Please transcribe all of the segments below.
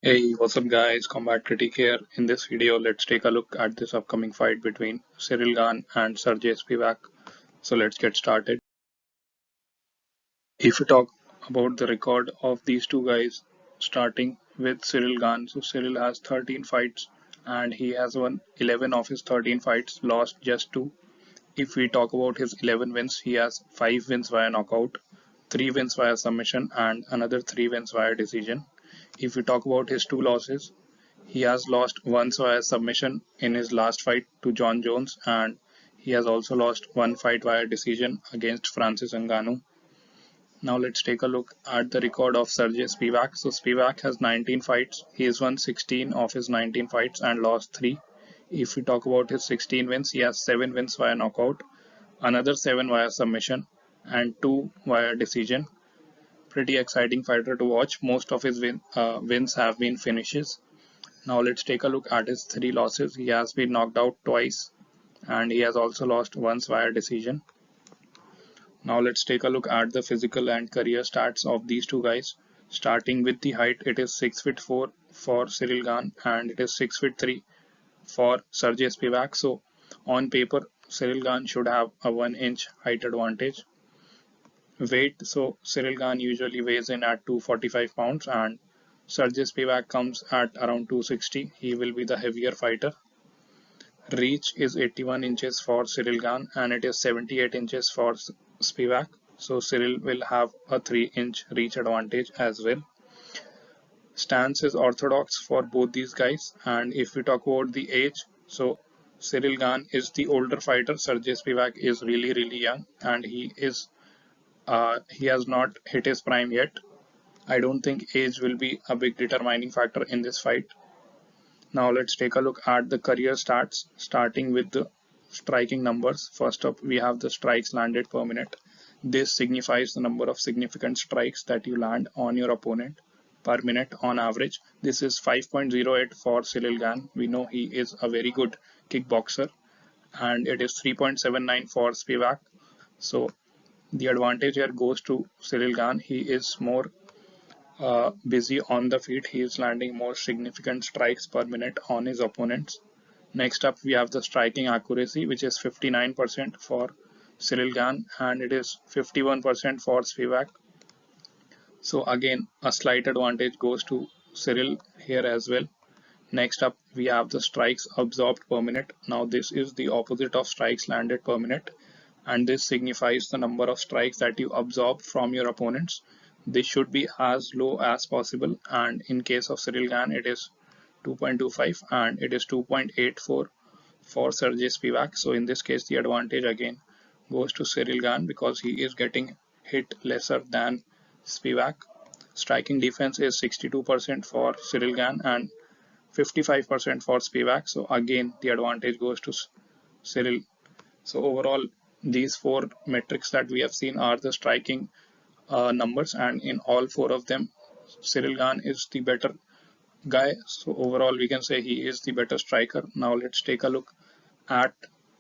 Hey, what's up guys? Combat Critic here. In this video, let's take a look at this upcoming fight between Ciryl Gane and Sergei Spivak. So let's get started. If we talk about the record of these two guys, starting with Ciryl Gane, so Ciryl has 13 fights and he has won 11 of his 13 fights, lost just 2. If we talk about his 11 wins, he has 5 wins via knockout, 3 wins via submission and another 3 wins via decision. If we talk about his 2 losses, he has lost once via submission in his last fight to John Jones, and he has also lost one fight via decision against Francis Ngannou. Now let's take a look at the record of Sergei Spivak. So Spivak has 19 fights. He has won 16 of his 19 fights and lost 3. If we talk about his 16 wins, he has 7 wins via knockout, another 7 via submission, and 2 via decision. Pretty exciting fighter to watch. Most of his wins have been finishes. Now let's take a look at his 3 losses. He has been knocked out twice and he has also lost once via decision. Now let's take a look at the physical and career stats of these two guys. Starting with the height, it is 6'4" for Ciryl Gane and it is 6'3" for Sergei Spivak. So on paper, Ciryl Gane should have a 1-inch height advantage. Weight, so Ciryl Gane usually weighs in at 245 pounds and Sergei Spivak comes at around 260. He will be the heavier fighter. Reach is 81 inches for Ciryl Gane and it is 78 inches for Spivak. So Ciryl will have a 3-inch reach advantage as well. Stance is orthodox for both these guys. And if we talk about the age, so Ciryl Gane is the older fighter. Sergei Spivak is really young and he has not hit his prime yet. I don't think age will be a big determining factor in this fight. Now let's take a look at the career stats, starting with the striking numbers. First up, we have the strikes landed per minute. This signifies the number of significant strikes that you land on your opponent per minute on average. This is 5.08 for Ciryl Gane. We know he is a very good kickboxer, and it is 3.79 for Spivak. So the advantage here goes to Ciryl Gane. He is more busy on the feet. He is landing more significant strikes per minute on his opponents. Next up, we have the striking accuracy, which is 59% for Ciryl Gane and it is 51% for Spivak. So again, a slight advantage goes to Ciryl here as well. Next up, we have the strikes absorbed per minute. Now this is the opposite of strikes landed per minute, and this signifies the number of strikes that you absorb from your opponents. This should be as low as possible, and in case of Ciryl Gane, it is 2.25 and it is 2.84 for Sergei Spivak. So in this case, the advantage again goes to Ciryl Gane because he is getting hit lesser than Spivak. Striking defense is 62% for Ciryl Gane and 55% for Spivak. So again, the advantage goes to Ciryl. So overall, these 4 metrics that we have seen are the striking numbers, and in all 4 of them, Ciryl Gane is the better guy. So overall, we can say he is the better striker. Now let's take a look at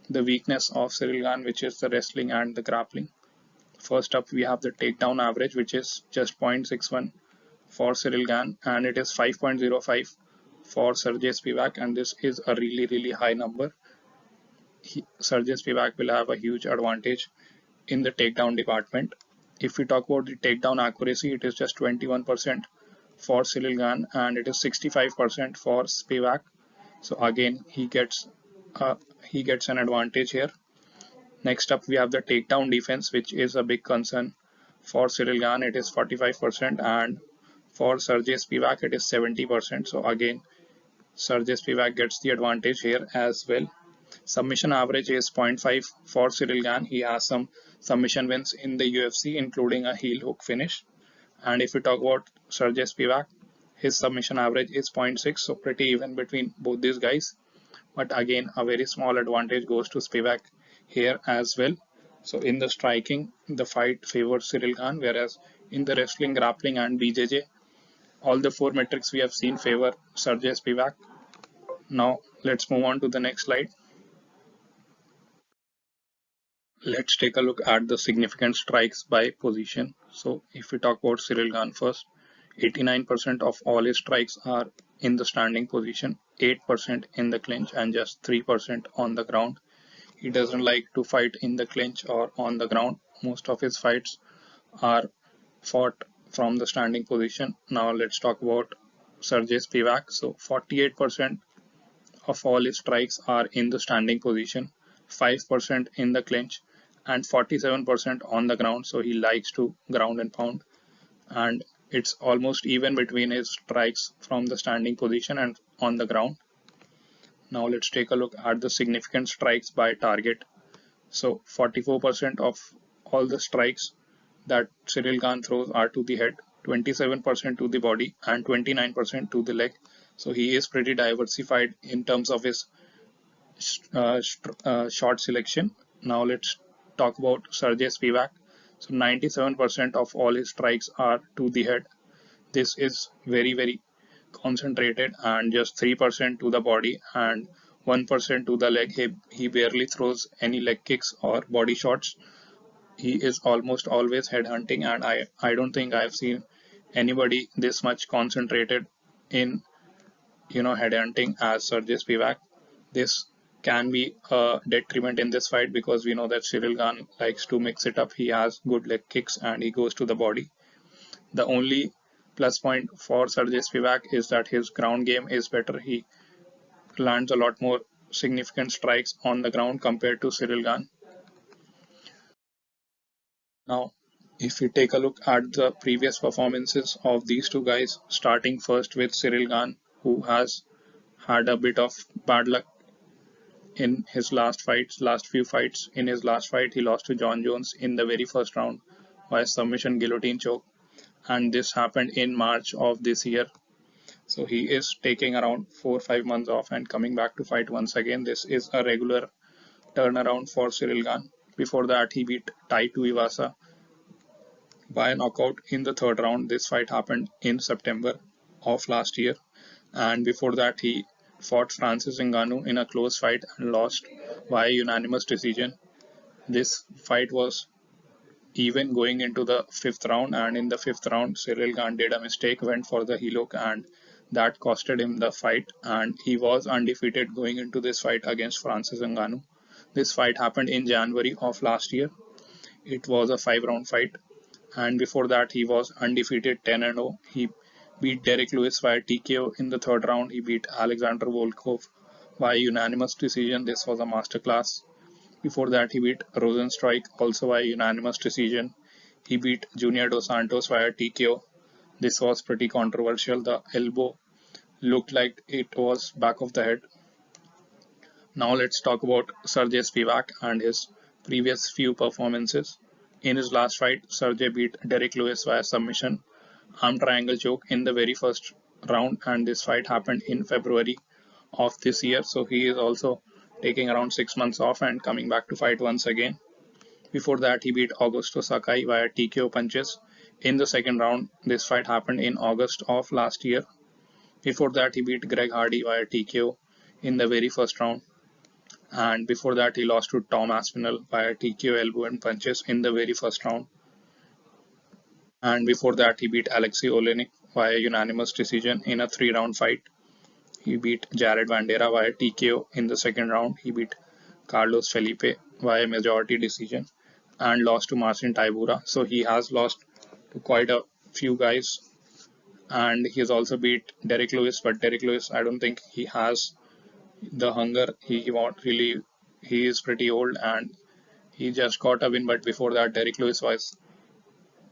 the weakness of Ciryl Gane, which is the wrestling and the grappling. First up, we have the takedown average, which is just 0.61 for Ciryl Gane, and it is 5.05 for Sergei Spivak, and this is a really high number. Sergei Spivak will have a huge advantage in the takedown department. If we talk about the takedown accuracy, it is just 21% for Ciryl Gane and it is 65% for Spivak. So again, he gets an advantage here. Next up, we have the takedown defense, which is a big concern for Ciryl Gane. It is 45% and for Sergei Spivak, it is 70%. So again, Sergei Spivak gets the advantage here as well. Submission average is 0.5 for Ciryl Gane. He has some submission wins in the UFC, including a heel hook finish. And if we talk about Sergei Spivak, his submission average is 0.6, so pretty even between both these guys. But again, a very small advantage goes to Spivak here as well. So in the striking, the fight favors Ciryl Gane, whereas in the wrestling, grappling and BJJ, all the 4 metrics we have seen favor Sergei Spivak. Now let's move on to the next slide. Let's take a look at the significant strikes by position. So if we talk about Ciryl Gane first, 89% of all his strikes are in the standing position, 8% in the clinch, and just 3% on the ground. He doesn't like to fight in the clinch or on the ground. Most of his fights are fought from the standing position. Now let's talk about Sergei Spivak. So 48% of all his strikes are in the standing position, 5% in the clinch, and 47% on the ground. So he likes to ground and pound, and it's almost even between his strikes from the standing position and on the ground. Now let's take a look at the significant strikes by target. So 44% of all the strikes that Ciryl Gane throws are to the head, 27% to the body, and 29% to the leg. So he is pretty diversified in terms of his shot selection. Now let's talk about Sergei Spivak. So 97% of all his strikes are to the head. This is very concentrated, and just 3% to the body and 1% to the leg. He barely throws any leg kicks or body shots. He is almost always head hunting, and I don't think I've seen anybody this much concentrated in head hunting as Sergei Spivak. This can be a detriment in this fight because we know that Ciryl Gane likes to mix it up. He has good leg kicks and he goes to the body. The only plus point for Sergei Spivak is that his ground game is better. He lands a lot more significant strikes on the ground compared to Ciryl Gane. Now, if we take a look at the previous performances of these two guys, starting first with Ciryl Gane, who has had a bit of bad luck in his last few fights. In his last fight, he lost to Jon Jones in the very first round by submission guillotine choke, and this happened in March of this year. So he is taking around 4-5 months off and coming back to fight once again. This is a regular turnaround for Ciryl Gane. Before that, he beat Tai Tuivasa by a knockout in the third round. This fight happened in September of last year. And before that, he fought Francis Ngannou in a close fight and lost by unanimous decision. This fight was even going into the fifth round, and in the fifth round, Ciryl Gane did a mistake, went for the heel hook, and that costed him the fight. And he was undefeated going into this fight against Francis Ngannou. This fight happened in January of last year. It was a 5-round fight, and before that, he was undefeated 10-0. He beat Derek Lewis via TKO in the third round. He beat Alexander Volkov by unanimous decision. This was a masterclass. Before that, he beat Rosenstruik also by unanimous decision. He beat Junior Dos Santos via TKO. This was pretty controversial. The elbow looked like it was back of the head. Now let's talk about Sergei Spivak and his previous few performances. In his last fight, Sergei beat Derek Lewis via submission, arm triangle choke in the very first round, and this fight happened in February of this year. So he is also taking around 6 months off and coming back to fight once again. Before that, he beat Augusto Sakai via TKO punches in the second round. This fight happened in August of last year. Before that, he beat Greg Hardy via TKO in the very first round. And before that, he lost to Tom Aspinall via TKO elbow and punches in the very first round. And before that, he beat Alexei Olenek via unanimous decision in a 3-round fight. He beat Jared Vanderaa via TKO in the second round. He beat Carlos Felipe via majority decision and lost to Marcin Tybura. So he has lost to quite a few guys, and he has also beat Derek Lewis, but Derek Lewis, I don't think he has the hunger he won't really. He is pretty old and he just got a win, but before that, Derek Lewis was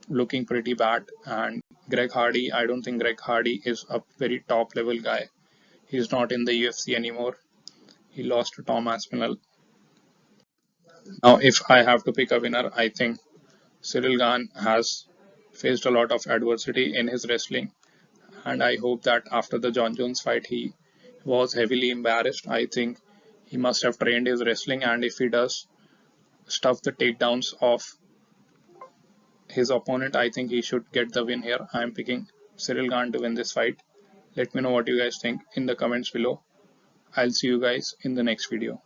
looking pretty bad. And Greg Hardy, I don't think Greg Hardy is a very top level guy. He's not in the UFC anymore. He lost to Tom Aspinall. Now, if I have to pick a winner, I think Ciryl Gane has faced a lot of adversity in his wrestling, and I hope that after the Jon Jones fight, he was heavily embarrassed. I think he must have trained his wrestling, and if he does stuff the takedowns of his opponent, I think he should get the win here. I am picking Ciryl Gane to win this fight. Let me know what you guys think in the comments below. I'll see you guys in the next video.